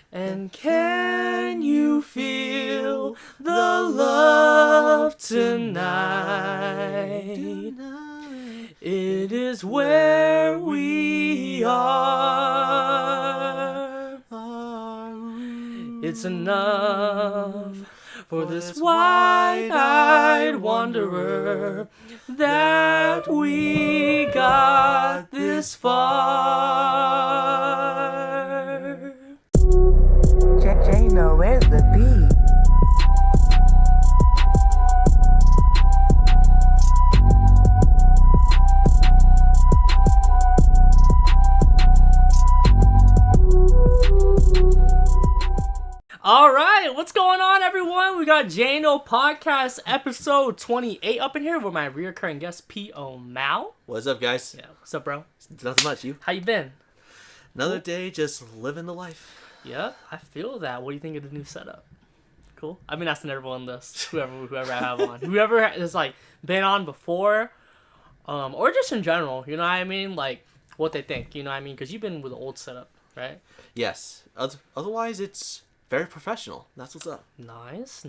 And can you feel the love tonight? It is where we are. It's enough for this wide-eyed wanderer that we got this far. JNO, where's the beat? All right, what's going on, everyone? We got JNO Podcast episode 28 up in here with my reoccurring guest, P.O. Mao. What's up, guys? Yeah, what's up, bro? Nothing much. You? How you been? Another day, just living the life. Yeah, I feel that. What do you think of the new setup? Cool. I've been asking everyone this, whoever I have on, whoever has like been on before, or just in general. You know what I mean? Like what they think. You know what I mean? Because you've been with the old setup, right? Yes. Otherwise, it's very professional. That's what's up. Nice.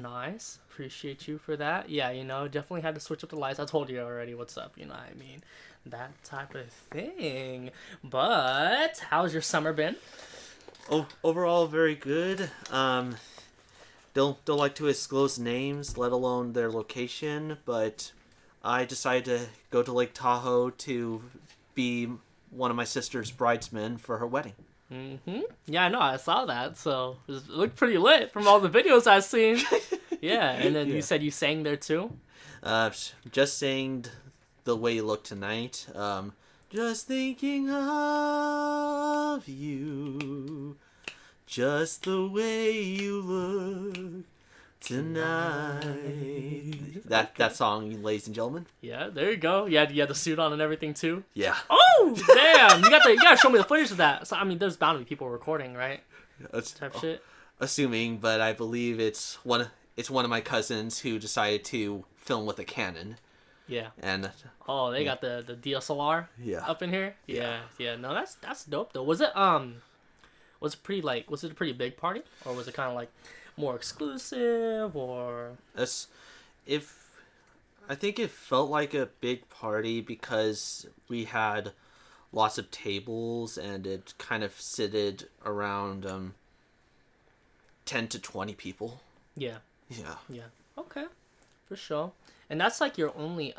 Appreciate you for that. Yeah, you know, definitely had to switch up the lights. I told you already what's up. You know what I mean? That type of thing. But how's your summer been? Oh, overall, very good. Don't like to disclose names, let alone their location, but I decided to go to Lake Tahoe to be one of my sister's bridesmen for her wedding. Mm-hmm. Yeah, I know. I saw that. So it looked pretty lit from all the videos I've seen. Yeah, and then you said you sang there too? Just sang The Way You Look Tonight. Just thinking of you, just the way you look tonight. That song, ladies and gentlemen. Yeah, there you go. You had the suit on and everything too. Yeah. Oh damn! You gotta show me the footage of that. So I mean, there's bound to be people recording, right? Type shit. Assuming, but I believe it's one of my cousins who decided to film with a Canon. Yeah. And they got the DSLR up in here. Yeah. No, that's dope though. Was it a pretty big party, or was it kind of like more exclusive, or? I think it felt like a big party because we had lots of tables and it kind of sitted around 10 to 20 people. Yeah. Yeah. Okay, for sure. And that's like your only you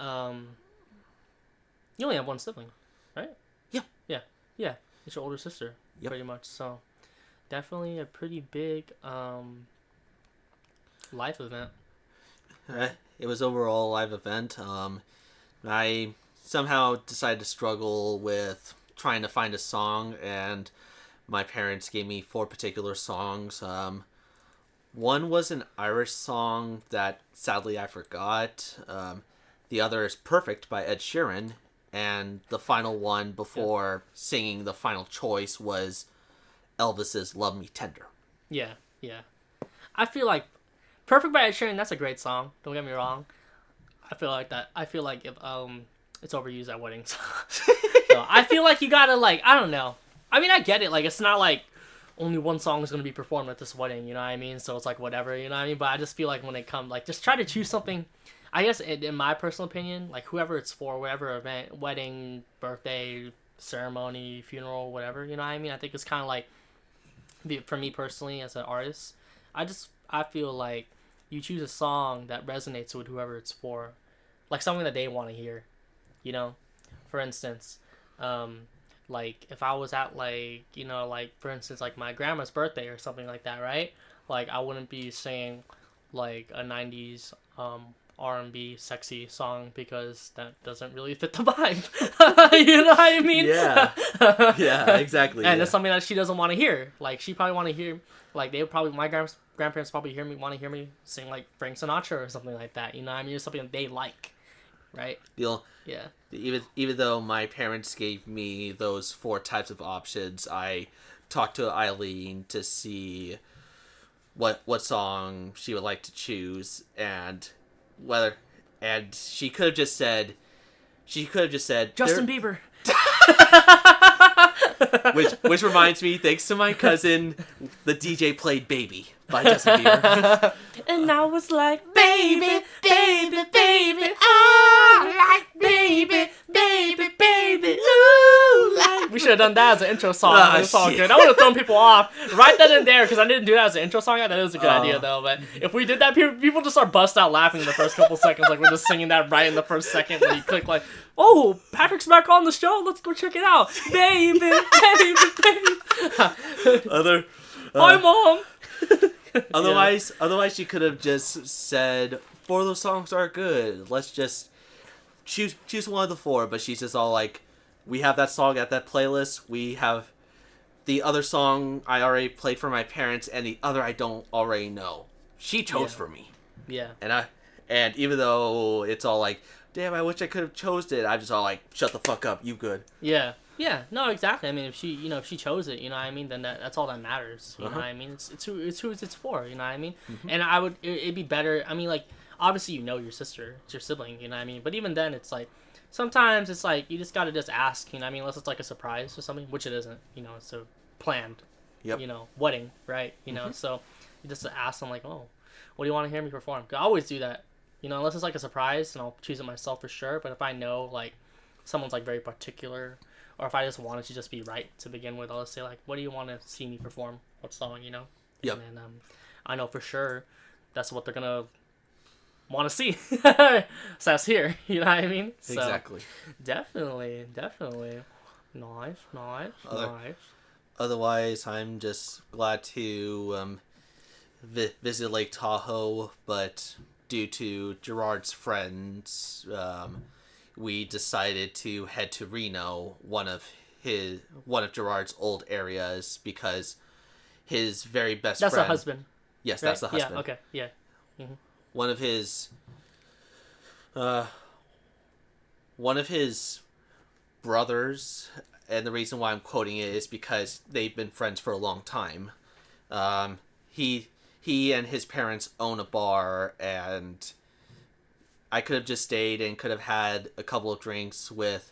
only have one sibling, right? Yeah. It's your older sister, yep. Pretty much. So definitely a pretty big life event. It was overall a live event. I somehow decided to struggle with trying to find a song, and my parents gave me 4 particular songs. One was an Irish song that sadly I forgot. The other is Perfect by Ed Sheeran. And the final one before singing the final choice was Elvis's Love Me Tender. Yeah. I feel like Perfect by Ed Sheeran, that's a great song. Don't get me wrong. I feel like if it's overused at weddings. So I feel like you gotta I don't know. I mean, I get it. Like, it's not like only one song is going to be performed at this wedding, you know what I mean? So it's like whatever, you know what I mean? But I just feel like when it comes, just try to choose something. I guess in my personal opinion, whoever it's for, whatever event, wedding, birthday, ceremony, funeral, whatever, you know what I mean? I think it's kind of for me personally as an artist, I feel like you choose a song that resonates with whoever it's for, something that they want to hear, you know? For instance, if I was at for instance, my grandma's birthday or something like that, right? I wouldn't be singing a 90s R&B sexy song because that doesn't really fit the vibe. You know what I mean? Yeah. Yeah, exactly. And it's something that she doesn't want to hear. She probably want to hear, they would probably, my grandparents probably want to hear me sing Frank Sinatra or something like that. You know what I mean? It's something that they like, right? Yeah. Even though my parents gave me those 4 types of options, I talked to Eileen to see what song she would like to choose, and she could have just said Justin Bieber. Which reminds me, thanks to my cousin, the DJ played "Baby" by Justin Bieber. And I was like, baby, baby, baby, I like baby, baby, baby, ooh, like. We should have done that as an intro song. It's all good. I would have thrown people off. Write that in there, because I didn't do that as an intro song. That is a good idea, though. But if we did that, people just start bust out laughing in the first couple seconds. Like, we're just singing that right in the first second when you click, like, oh, Patrick's back on the show. Let's go check it out. Baby, baby, baby. Hi, Mom. Otherwise, you could have just said, 4 of those songs are good. Let's just choose one of the 4. But she's just all like, we have that song at that playlist. We have the other song I already played for my parents, and the other I don't already know. She chose for me. Yeah. And even though it's all like, damn, I wish I could have chosen it, I'm just all like, shut the fuck up, you good. Yeah. Yeah, no, exactly. I mean, if she chose it, you know what I mean, then that's all that matters. You know what I mean? It's who it's for, you know what I mean? Mm-hmm. And it'd be better. I mean, like, obviously you know your sister, it's your sibling, you know what I mean? But even then, it's like, sometimes it's like, you just gotta just ask, you know what I mean? Unless it's like a surprise or something, which it isn't, you know, it's a planned, you know, wedding, right? You know, so you just ask them like, oh, what do you want to hear me perform? 'Cause I always do that, you know, unless it's like a surprise, and I'll choose it myself for sure. But if I know, like, someone's like very particular, or if I just wanted to just be right to begin with, I'll just say, like, what do you want to see me perform? What song, you know? Yep. And then I know for sure that's what they're going to want to see. So that's here, you know what I mean? So, exactly. Definitely. Nice. Otherwise, I'm just glad to visit Lake Tahoe, but due to Gerard's friends, we decided to head to Reno, one of Gerard's old areas, because his very best friend. That's the husband. Yes, right? That's the husband. Yeah. Okay. Yeah. Mm-hmm. One of his brothers, and the reason why I'm quoting it is because they've been friends for a long time. He and his parents own a bar, and I could have just stayed and could have had a couple of drinks with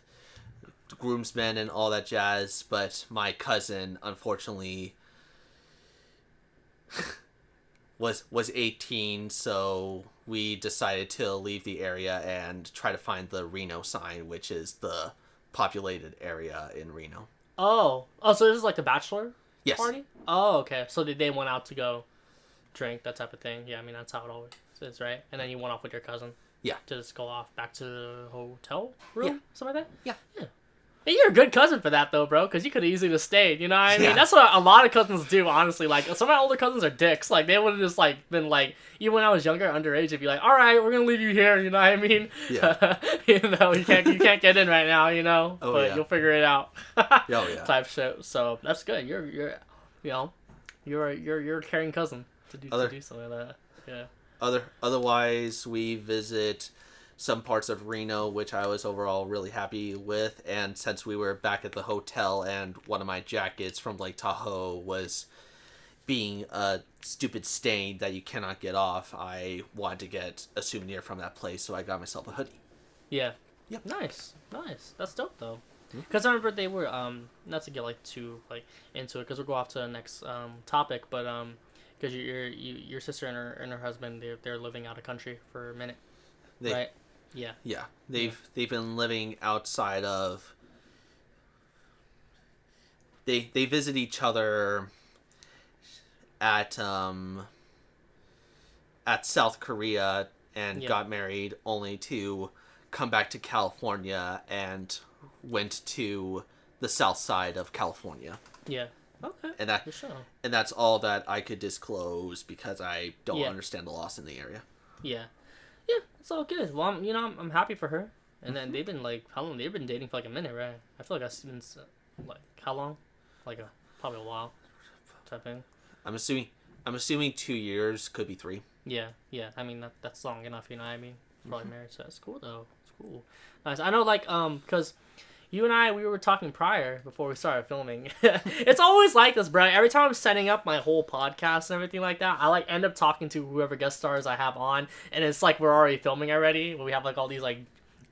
groomsmen and all that jazz, but my cousin, unfortunately, was 18, so we decided to leave the area and try to find the Reno sign, which is the populated area in Reno. Oh, so this is like the bachelor party? Oh, okay. So they went out to go drink, that type of thing. Yeah, I mean, that's how it always is, right? And then you went off with your cousin. Yeah. To just go off back to the hotel room? Yeah. Something like that? Yeah. Hey, you're a good cousin for that, though, bro, because you could have easily just stayed, you know what I mean? Yeah. That's what a lot of cousins do, honestly. Like, some of my older cousins are dicks. Like, they would have just, like, been, like, even when I was younger, underage, they'd be like, all right, we're going to leave you here, you know what I mean? Yeah. You know, you can't get in right now, you know? Oh, but yeah. you'll figure it out. Oh, yeah. Type shit. So, that's good. You're a caring cousin to do something like that. Yeah. Otherwise, we visit some parts of Reno, which I was overall really happy with. And since we were back at the hotel and one of my jackets from Lake Tahoe was being a stupid stain that you cannot get off, I wanted to get a souvenir from that place, so I got myself a hoodie. Yeah. Yep. Nice. That's dope, though. Because I remember they were, not to get, like, too, like, into it, because we'll go off to the next topic, but, because your sister and her husband, they're living out of country for a minute, right? Yeah. Yeah. They've been living outside of... They visit each other at South Korea and got married, only to come back to California and went to the south side of California. Yeah. Okay. And that's all that I could disclose because I don't understand the laws in the area. Yeah. Yeah, it's all good. Well, I'm happy for her. And then they've been like, how long? They've been dating for like a minute, right? I feel like I've been like, how long? Like probably a while, type thing. I'm assuming 2 years, could be 3. Yeah. I mean that's long enough, you know what I mean? Probably married, so that's cool though. It's cool. Nice. I know, like, because you and I, we were talking prior before we started filming. It's always like this, bro. Every time I'm setting up my whole podcast and everything like that, I like end up talking to whoever guest stars I have on, and it's like we're already filming already. We have like all these like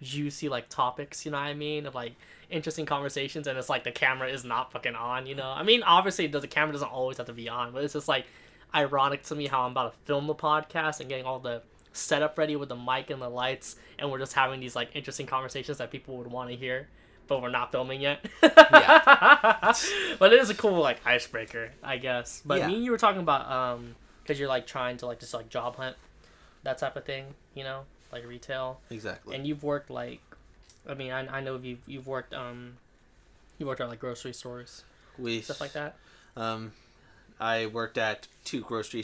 juicy like topics, you know what I mean? Of like, interesting conversations, and it's like the camera is not fucking on, you know? I mean, obviously, the camera doesn't always have to be on, but it's just like ironic to me how I'm about to film the podcast and getting all the setup ready with the mic and the lights, and we're just having these like interesting conversations that people would want to hear, but we're not filming yet. Yeah. But it is a cool like icebreaker, I guess. But Yeah. me and you were talking about because you're like trying to like just like job hunt, that type of thing, you know, like retail. Exactly. And you've worked like, I mean, I know you've worked you worked at like grocery stores, stuff like that. I worked at two grocery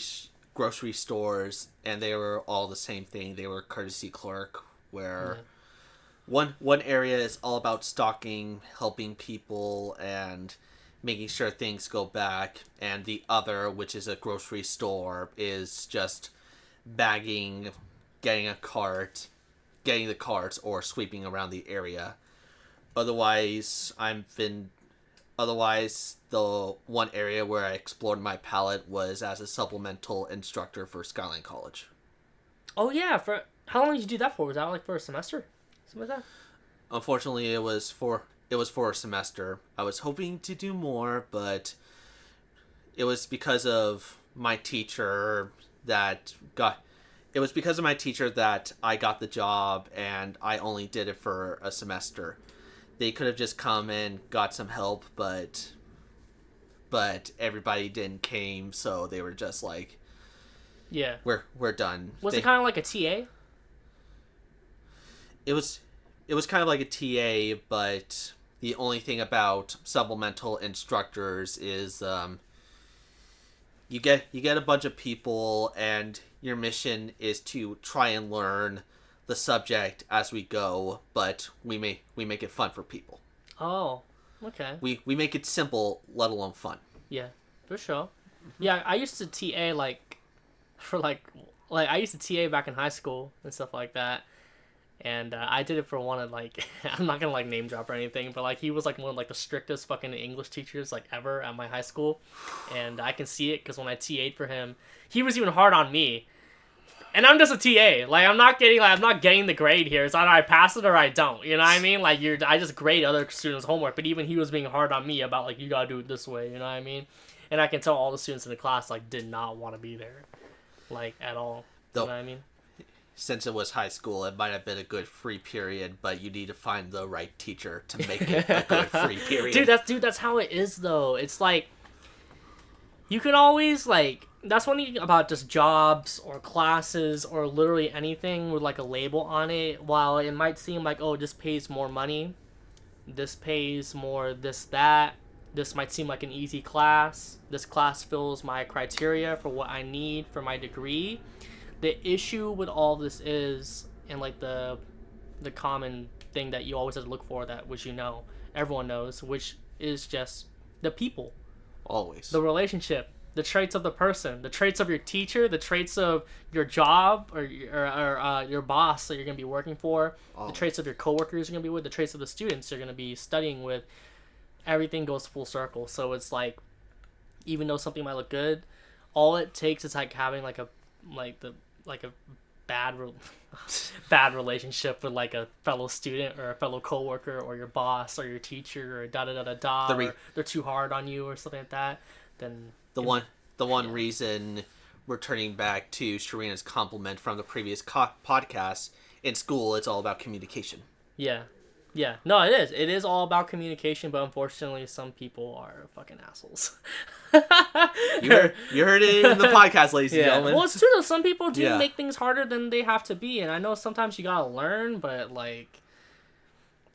stores, and they were all the same thing. They were courtesy clerk, where one area is all about stocking, helping people, and making sure things go back, and the other, which is a grocery store, is just bagging, getting the carts, or sweeping around the area. Otherwise, the one area where I explored my palette was as a supplemental instructor for Skyline College. Oh yeah, for how long did you do that for? Was that like for a semester, something like that? Unfortunately, it was for a semester. I was hoping to do more, but it was because of my teacher that I got the job, and I only did it for a semester. They could have just come and got some help, but everybody didn't came, so they were just like, Yeah. we're done. Was it kind of like a TA? It was kind of like a TA, but the only thing about supplemental instructors is you get a bunch of people, and your mission is to try and learn the subject as we go, but we make it fun for people. Oh, okay. We make it simple, let alone fun. Yeah, for sure. Yeah, I used to TA like for like I used to TA back in high school and stuff like that. And I did it for one of like I'm not gonna like name drop or anything, but like he was like one of like the strictest fucking English teachers like ever at my high school, and I can see it because when I TA'd for him, he was even hard on me, and I'm just a TA. Like I'm not getting the grade here. It's either I pass it or I don't. You know what I mean? Like I just grade other students' homework, but even he was being hard on me about like you gotta do it this way. You know what I mean? And I can tell all the students in the class like did not want to be there, like at all. You know what I mean? Since it was high school, it might have been a good free period, but you need to find the right teacher to make it a good free period. That's how it is though. It's like you can always like that's one thing about just jobs or classes or literally anything with like a label on it. While it might seem like, oh, this pays more money, this pays more this that, this might seem like an easy class, this class fills my criteria for what I need for my degree. The issue with all this is, and like the common thing that you always have to look for, that which you know everyone knows, which is just the people, Always the relationship, the traits of the person, the traits of your teacher, the traits of your job or your boss that you're gonna be working for, the traits of your coworkers you're gonna be with, the traits of the students you're gonna be studying with. Everything goes full circle. So it's like, even though something might look good, all it takes is like having like a bad relationship with like a fellow student or a fellow coworker or your boss or your teacher or da da da da da, or they're too hard on you or something like that. Then the one reason, returning back to Sharina's compliment from the previous podcast, in school it's all about communication. Yeah, no, it is. It is all about communication, but unfortunately, some people are fucking assholes. You heard it in the podcast, ladies and gentlemen. Well, it's true though. Some people do make things harder than they have to be, and I know sometimes you gotta learn, but like,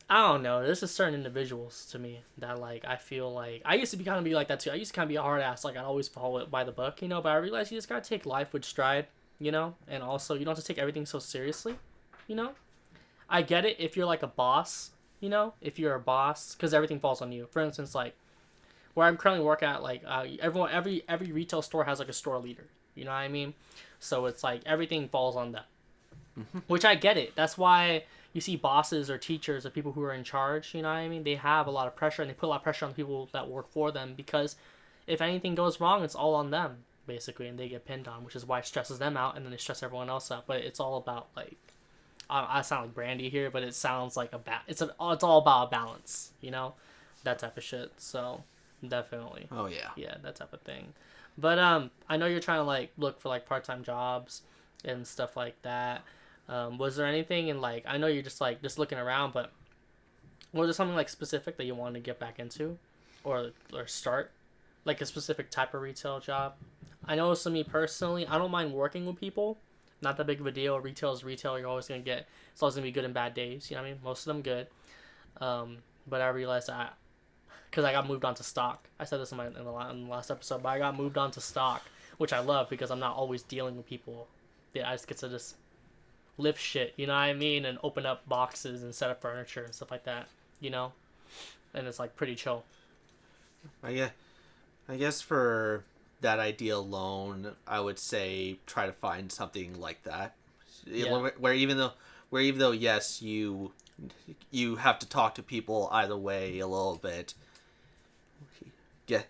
I don't know. There's just certain individuals to me that like I feel like I used to be like that too. I used to kind of be a hard ass. Like I'd always follow it by the book, you know. But I realized you just gotta take life with stride, you know, and also you don't have to take everything so seriously, you know. I get it if you're like a boss, you know, if you're a boss, because everything falls on you. For instance, like where I'm currently work at, like every retail store has like a store leader, you know what I mean? So it's like everything falls on them, which I get it. That's why you see bosses or teachers or people who are in charge, you know what I mean? They have a lot of pressure, and they put a lot of pressure on the people that work for them, because if anything goes wrong, it's all on them basically, and they get pinned on, which is why it stresses them out, and then they stress everyone else out. But it's all about like I sound like Brandy here, but it sounds like it's all about a balance, that type of shit. So definitely, Oh yeah. yeah, that type of thing. But I know you're trying to like look for like part-time jobs and stuff like that. Was there anything in like I know you're just looking around, but was there something like specific that you wanted to get back into, or start, like a specific type of retail job? I know, for me personally, I don't mind working with people. Not that big of a deal. Retail is retail. You're always gonna get. It's always gonna be good and bad days. You know what I mean? Most of them good. But I realized that because I got moved on to stock. I said this in the last episode, but I got moved on to stock, which I love because I'm not always dealing with people. Yeah, I just get to just lift shit. You know what I mean? And open up boxes and set up furniture and stuff like that. You know, and it's like pretty chill. I guess for that idea alone, I would say try to find something like that, Yeah. where even though yes, you have to talk to people either way a little bit. Get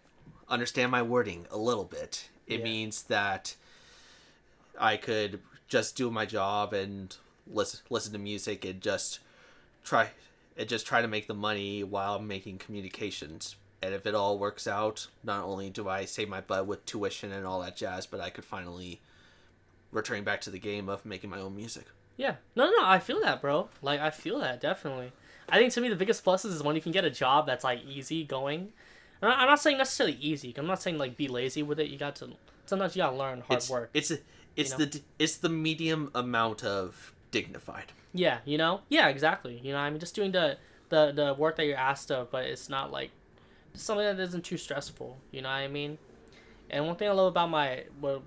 understand my wording a little bit. It Yeah. means that I could just do my job and listen to music and try try to make the money while making communications. And if it all works out, not only do I save my butt with tuition and all that jazz, but I could finally return back to the game of making my own music. Yeah. No. I feel that, bro. Like, I feel that, definitely. I think to me, the biggest pluses is when you can get a job that's, like, easy going. I'm not saying necessarily easy. I'm not saying, like, be lazy with it. Sometimes you gotta learn hard work. It's the medium amount of dignified. Yeah, Yeah, exactly. I mean, just doing the work that you're asked of, but it's not, like, something that isn't too stressful. You know what I mean? And one thing I love about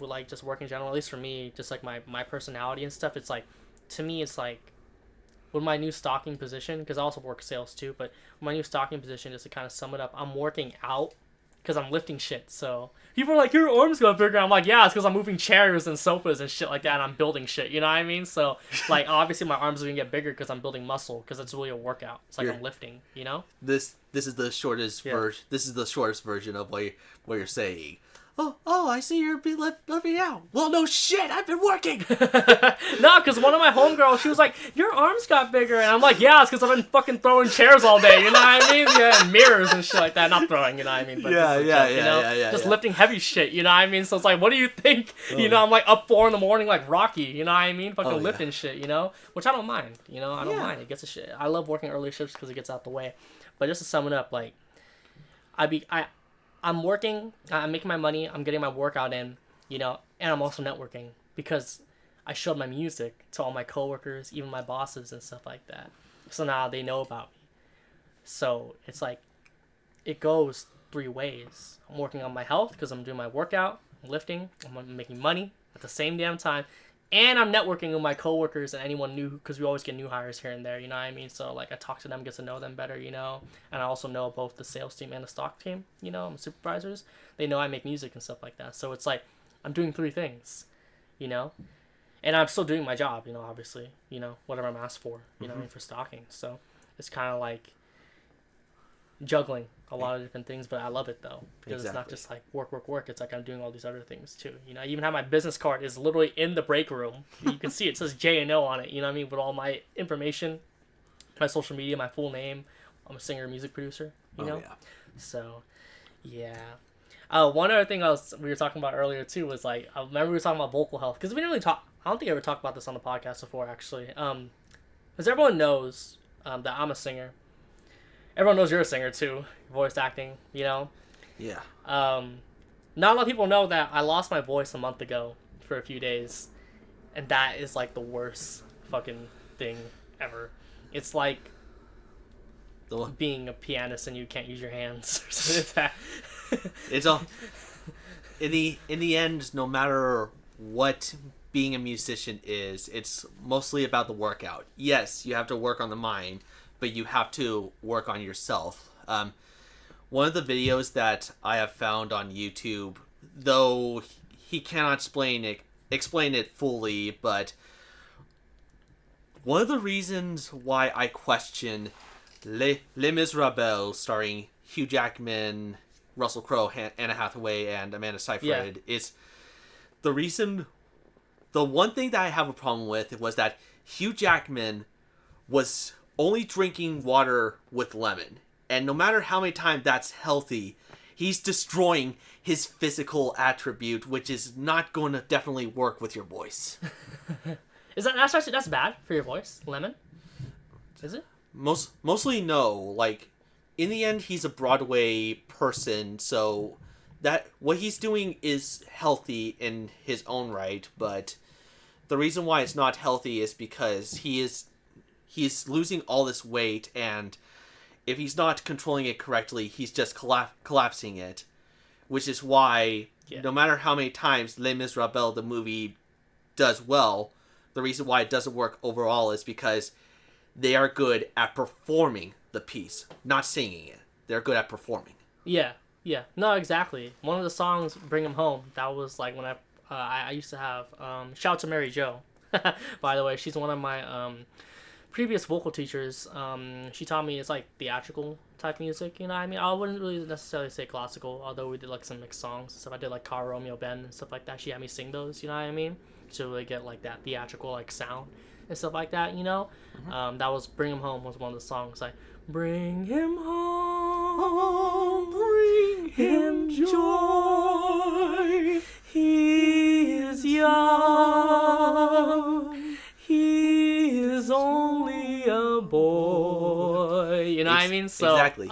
like, just work in general, at least for me, just, like, my personality and stuff, it's, like, to me, it's, like, with my new stocking position, because I also work sales too, but with my new stocking position, just to kind of sum it up, I'm working out because I'm lifting shit. So people are like, your arms got bigger. I'm like, yeah, it's because I'm moving chairs and sofas and shit like that, and I'm building shit. You know what I mean? So, like, obviously my arms are gonna get bigger because I'm building muscle, because it's really a workout. It's like I'm lifting. This is the shortest version. This is the shortest version of what you're saying. Oh, I see you're lifting out. Well, no shit, I've been working. No, because one of my homegirls, she was like, your arms got bigger. And I'm like, yeah, it's because I've been fucking throwing chairs all day. You know what I mean? Yeah, and mirrors and shit like that. Not throwing, you know what I mean? But just lifting heavy shit, you know what I mean? So it's like, what do you think? I'm like up 4 a.m, like Rocky, you know what I mean? Fucking lifting shit, Which I don't mind, I don't mind. It gets a shit. I love working early shifts because it gets out the way. But just to sum it up, like, I'm working, I'm making my money, I'm getting my workout in, and I'm also networking because I showed my music to all my coworkers, even my bosses and stuff like that. So now they know about me. So it's like, it goes 3 ways. I'm working on my health because I'm doing my workout, I'm lifting, I'm making money at the same damn time, and I'm networking with my coworkers and anyone new, because we always get new hires here and there, you know what I mean? So, like, I talk to them, get to know them better, and I also know both the sales team and the stock team, I'm supervisors. They know I make music and stuff like that. So it's like, I'm doing 3 things, and I'm still doing my job, obviously, whatever I'm asked for, what I mean, for stocking. So it's kind of like juggling a lot of different things, but I love it though, because It's not just like work. It's like I'm doing all these other things too. I even have my business card is literally in the break room. You can see it says JNO on it. You know what I mean? With all my information, my social media, my full name. I'm a singer, music producer. Yeah. So, yeah. One other thing we were talking about earlier too was, like, I remember we were talking about vocal health, because we didn't really talk. I don't think I ever talked about this on the podcast before, actually. Because everyone knows that I'm a singer. Everyone knows you're a singer too, voice acting, Yeah. Not a lot of people know that I lost my voice a month ago for a few days, and that is like the worst fucking thing ever. It's like being a pianist and you can't use your hands. It's all in the end, no matter what being a musician is, it's mostly about the workout. Yes, you have to work on the mind, but you have to work on yourself. One of the videos that I have found on YouTube, though he cannot explain it fully, but one of the reasons why I question Les Miserables, starring Hugh Jackman, Russell Crowe, Anna Hathaway, and Amanda Seyfried, is the reason. The one thing that I have a problem with was that Hugh Jackman was only drinking water with lemon. And no matter how many times that's healthy, he's destroying his physical attribute, which is not going to definitely work with your voice. That's bad for your voice? Lemon? Is it? Mostly no. Like, in the end, he's a Broadway person, so that what he's doing is healthy in his own right, but the reason why it's not healthy is because he's losing all this weight, and if he's not controlling it correctly, he's just collapsing it, which is why no matter how many times Les Miserables, the movie, does well, the reason why it doesn't work overall is because they are good at performing the piece, not singing it. They're good at performing. Yeah. No, exactly. One of the songs, "Bring 'Em Home," that was like when I used to have. Shout out to Mary Jo, by the way. She's one of my previous vocal teachers. She taught me it's like theatrical type music. You know what I mean? I wouldn't really necessarily say classical, although we did like some mixed songs and stuff. I did like Car Romeo Ben and stuff like that. She had me sing those. You know what I mean? To really get like that theatrical like sound and stuff like that. You know, that was "Bring 'Em Home" was one of the songs. Like, bring him home, bring him joy. He is young. He is only a boy. You know what I mean? So exactly.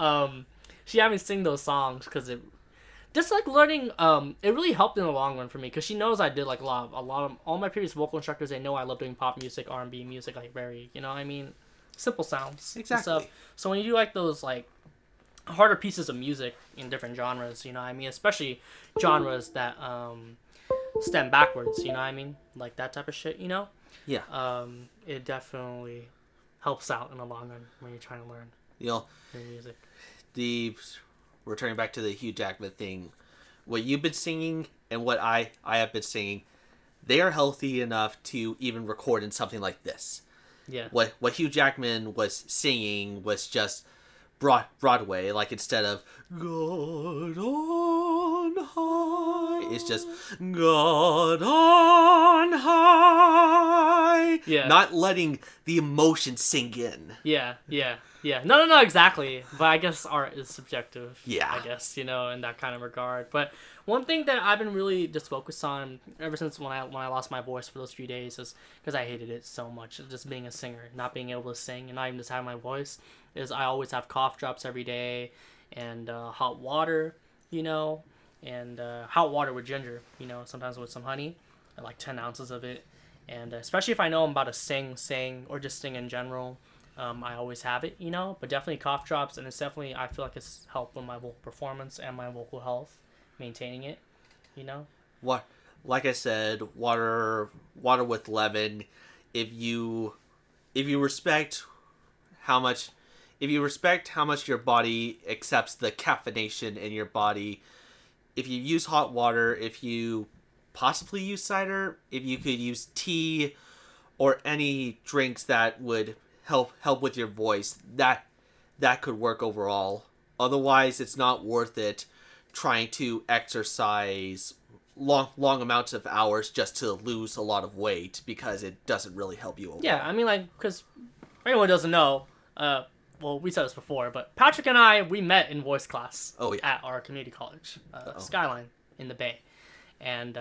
she had me sing those songs because it just like learning. It really helped in the long run for me because she knows I did like a lot of all my previous vocal instructors. They know I love doing pop music, R&B music, like very, you know what I mean, simple sounds. Exactly. And stuff. So when you do like those like harder pieces of music in different genres, you know what I mean, especially genres that stem backwards, you know what I mean, like that type of shit, you know. Yeah. It definitely helps out in the long run when you're trying to learn your music. Returning back to the Hugh Jackman thing, what you've been singing and what I have been singing, they are healthy enough to even record in something like this. Yeah. What Hugh Jackman was singing was just Broadway, like instead of God on high, it's just God on high. Yeah. Not letting the emotion sink in. Yeah. No, exactly. But I guess art is subjective. Yeah. I guess, you know, in that kind of regard. But one thing that I've been really just focused on ever since when I lost my voice for those few days is because I hated it so much, just being a singer, not being able to sing, and not even just having my voice, is I always have cough drops every day and hot water, you know, and hot water with ginger, you know, sometimes with some honey, like 10 ounces of it. And especially if I know I'm about to sing, or just sing in general, I always have it, you know, but definitely cough drops, and it's definitely, I feel like it's helped with my vocal performance and my vocal health, maintaining it, you know. What, like I said, water with lemon. If you respect how much your body accepts the caffeination in your body, if you use hot water, if you possibly use cider, if you could use tea or any drinks that would help with your voice, that could work overall. Otherwise, it's not worth it trying to exercise long amounts of hours just to lose a lot of weight, because it doesn't really help you overall. Yeah, I mean, like, because anyone doesn't know, well, we said this before, but Patrick and I, we met in voice class at our community college, Skyline, in the Bay. And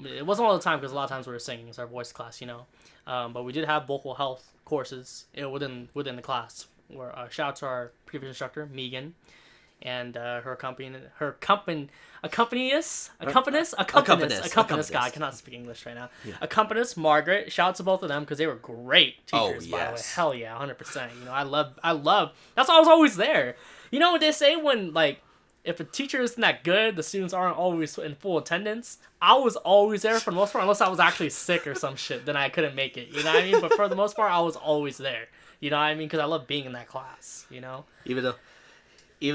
it wasn't all the time, because a lot of times we were singing. It's our voice class, you know. But we did have vocal health courses within the class. Where shout out to our previous instructor, Megan, and her accompanist. God, I cannot speak English right now. Yeah. Accompanist, Margaret. Shout out to both of them because they were great teachers. By the way, hell yeah, 100%. You know, I love. That's why I was always there. You know what they say when like, if a teacher isn't that good, the students aren't always in full attendance. I was always there for the most part, unless I was actually sick or some shit. Then I couldn't make it. You know what I mean? But for the most part, I was always there. You know what I mean? Because I love being in that class. You know. Even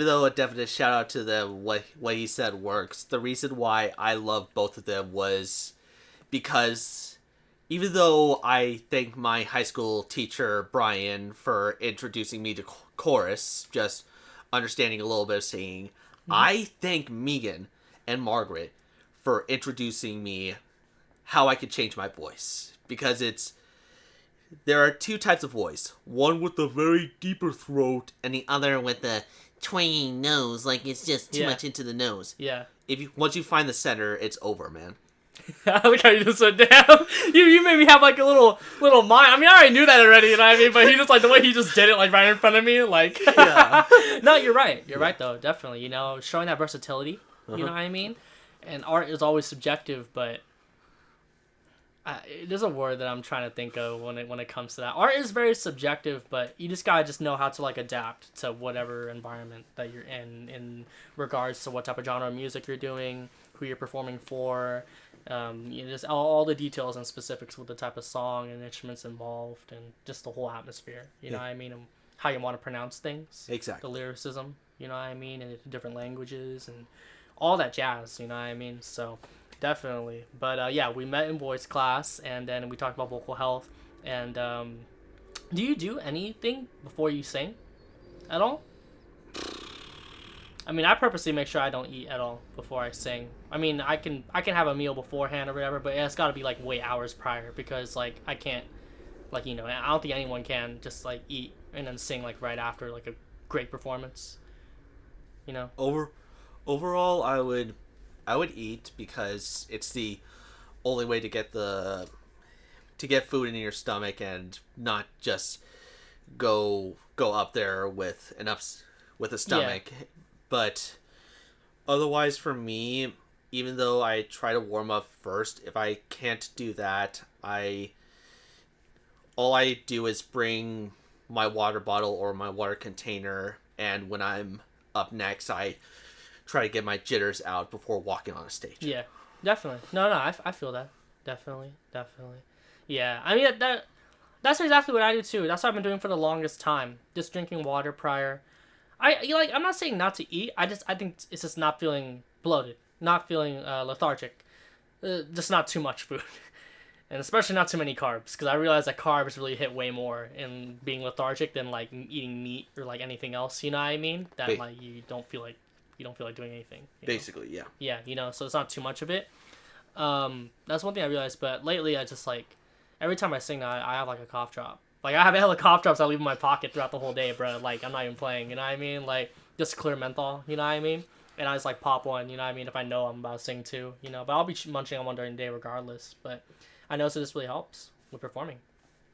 though a definite shout out to them, what he said works. The reason why I love both of them was because even though I thank my high school teacher Brian for introducing me to chorus, just understanding a little bit of singing. I thank Megan and Margaret for introducing me how I could change my voice, because it's there are two types of voice. One with a very deeper throat, and the other with a twangy nose, like it's just too much into the nose. Yeah. Once you find the center, it's over, man. I like how you just said, damn, you made me have like a little mind. I mean, I already knew that already, you know what I mean? But he just, like, the way he just did it, like, right in front of me, like... Yeah. No, you're right. You're right, though, definitely. You know, showing that versatility, you know what I mean? And art is always subjective, but... there's a word that I'm trying to think of when it comes to that. Art is very subjective, but you just gotta just know how to, like, adapt to whatever environment that you're in regards to what type of genre of music you're doing, who you're performing for... just all the details and specifics with the type of song and instruments involved and just the whole atmosphere, you know what I mean, and how you want to pronounce things, exactly, the lyricism, you know what I mean, and different languages and all that jazz, you know what I mean. So definitely, but yeah, we met in voice class and then we talked about vocal health. And do you do anything before you sing at all? I mean, I purposely make sure I don't eat at all before I sing. I mean, I can have a meal beforehand or whatever, but it's got to be, like, way hours prior because, like, I can't, like, you know, I don't think anyone can just, like, eat and then sing, like, right after, like, a great performance, you know? Overall, I would eat because it's the only way to get food in your stomach and not just go up there with a stomach. Yeah. But otherwise, for me, even though I try to warm up first, if I can't do that, all I do is bring my water bottle or my water container, and when I'm up next, I try to get my jitters out before walking on a stage. Yeah, definitely. No, I feel that. Definitely. Yeah, I mean, that's exactly what I do, too. That's what I've been doing for the longest time. Just drinking water prior. I'm not saying not to eat. I think it's just not feeling bloated, not feeling lethargic, just not too much food, and especially not too many carbs. Because I realize that carbs really hit way more in being lethargic than like eating meat or like anything else. You know what I mean? That like you don't feel like doing anything. Basically, yeah. Yeah, you know, so it's not too much of it. That's one thing I realized. But lately, I just like every time I sing, I have like a cough drop. Like, I have hella cough drops I leave in my pocket throughout the whole day, bro. Like, I'm not even playing, you know what I mean? Like, just clear menthol, you know what I mean? And I just, like, pop one, you know what I mean, if I know I'm about to sing too, you know? But I'll be munching on one during the day regardless. But I noticed that this really helps with performing.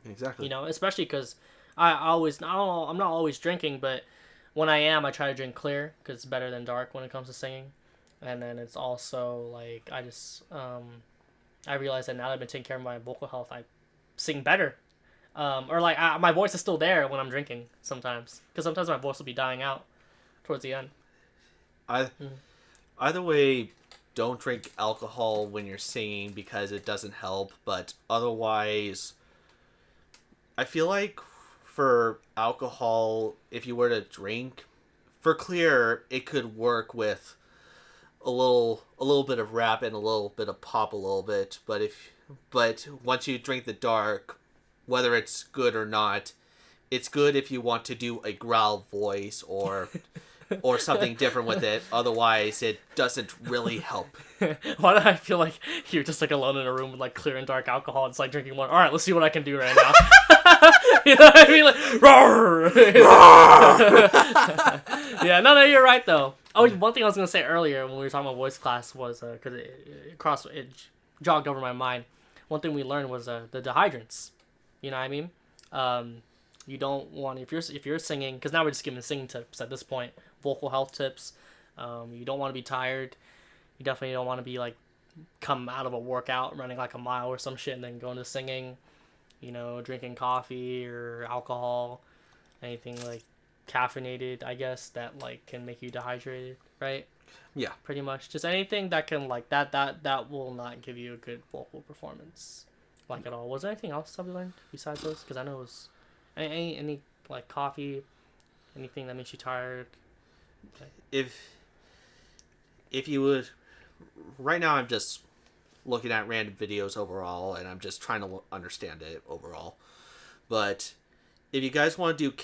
Exactly. You know, especially because I'm not always drinking, but when I am, I try to drink clear because it's better than dark when it comes to singing. And then it's also, like, I realize that now that I've been taking care of my vocal health, I sing better. Or like my voice is still there when I'm drinking sometimes, because sometimes my voice will be dying out towards the end. Either way, don't drink alcohol when you're singing because it doesn't help. But otherwise, I feel like for alcohol, if you were to drink, for clear, it could work with a little bit of rap and a little bit of pop a little bit. But once you drink the dark, whether it's good or not, it's good if you want to do a growl voice or something different with it. Otherwise, it doesn't really help. Why do I feel like you're just like alone in a room with like clear and dark alcohol? It's like drinking one. All right, let's see what I can do right now. You know what I mean? Like, roar! Yeah, no, you're right though. Oh, one thing I was gonna say earlier when we were talking about voice class was because it jogged over my mind. One thing we learned was the dehydrants. You know what I mean? You don't want if you're singing, because now we're just giving singing tips at this point, vocal health tips. You don't want to be tired. You definitely don't want to be like come out of a workout running like a mile or some shit and then going to singing. You know, drinking coffee or alcohol, anything like caffeinated, I guess, that like can make you dehydrated, right? Yeah, pretty much. Just anything that can like that will not give you a good vocal performance. Like at all. Was there anything else that we learned besides those? Because I know it was any like coffee, anything that makes you tired. Okay. If you would, right now I'm just looking at random videos overall, and I'm just trying to understand it overall. But if you guys want to do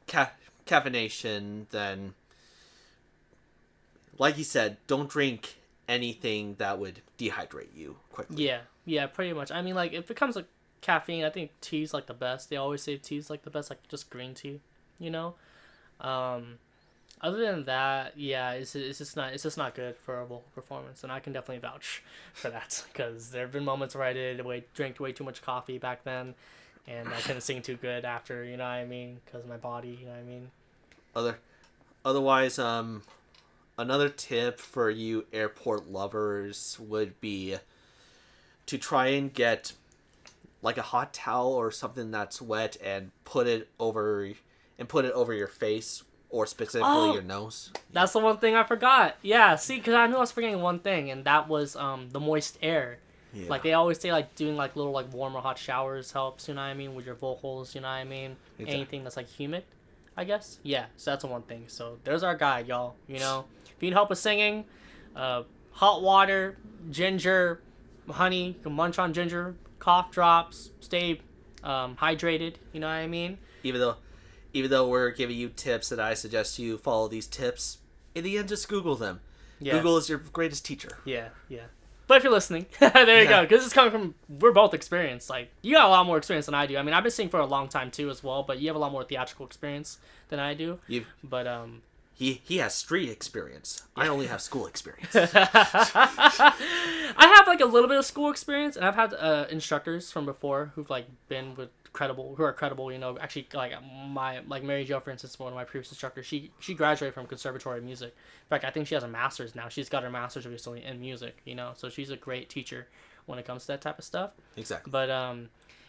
caffeination, then like you said, don't drink anything that would dehydrate you quickly. Yeah, pretty much. I mean, like, it becomes like caffeine. I think tea's like the best. They always say tea's like the best, like just green tea, you know. Um, Other than that, yeah, it's just not good for a vocal performance, and I can definitely vouch for that because there have been moments where I drank way too much coffee back then, and I couldn't sing too good after, you know what I mean, because of my body, you know what I mean. Otherwise, another tip for you airport lovers would be to try and get like a hot towel or something that's wet and put it over your face or specifically your nose. That's the one thing I forgot. Yeah, see, because I knew I was forgetting one thing, and that was the moist air. Yeah. Like they always say, like doing like little like warm or hot showers helps. You know what I mean, with your vocals. You know what I mean. Exactly. Anything that's like humid, I guess. Yeah, so that's the one thing. So there's our guide, y'all. You know, if you need help with singing, hot water, ginger, honey. You can munch on ginger. Cough drops. Stay hydrated. You know what I mean. Even though we're giving you tips that I suggest you follow these tips, in the end, just Google them. Yeah. Google is your greatest teacher. Yeah. But if you're listening, there you go. Because it's coming from, we're both experienced. Like, you got a lot more experience than I do. I mean, I've been singing for a long time, too, as well. But you have a lot more theatrical experience than I do. He has street experience. Yeah. I only have school experience. I have, like, a little bit of school experience. And I've had instructors from before who've, like, been with who are credible, you know. Actually, like Mary Jo, for instance, one of my previous instructors, she graduated from conservatory music. In fact, I think she has a master's now. She's got her master's recently in music, you know, so she's a great teacher when it comes to that type of stuff. Exactly. But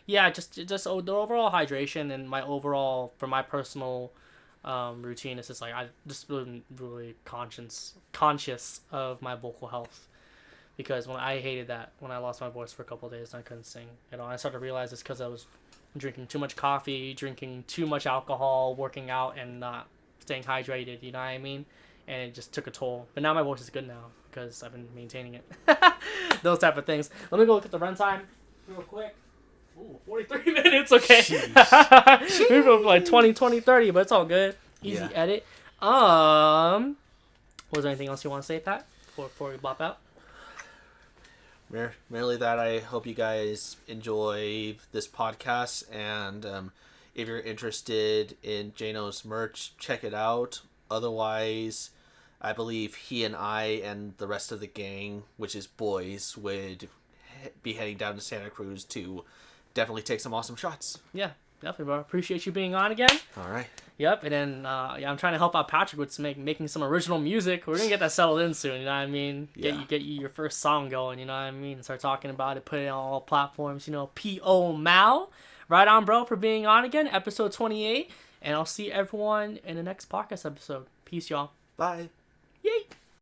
yeah, just the overall hydration and for my personal routine is just like I just been really conscious of my vocal health. Because when I hated that when I lost my voice for a couple of days and I couldn't sing at all. I started to realize it's because I was drinking too much coffee, drinking too much alcohol, working out, and not staying hydrated, you know what I mean? And it just took a toll. But now my voice is good now because I've been maintaining it. Those type of things. Let me go look at the runtime real quick. Ooh, 43 minutes, okay. We're going for like 20, 30, but it's all good. Easy edit. Was there anything else you want to say, Pat, before we bop out? Merely that I hope you guys enjoy this podcast, and if you're interested in JNO's merch, check it out. Otherwise, I believe he and I and the rest of the gang, which is boys, would be heading down to Santa Cruz to definitely take some awesome shots. Yeah, definitely, bro. Appreciate you being on again. All right. Yep, and then I'm trying to help out Patrick with making some original music. We're gonna get that settled in soon. You know what I mean? Get you your first song going. You know what I mean? Start talking about it. Put it on all platforms. You know, P.O. Mal. Right on, bro, for being on again. Episode 28, and I'll see everyone in the next podcast episode. Peace, y'all. Bye. Yay.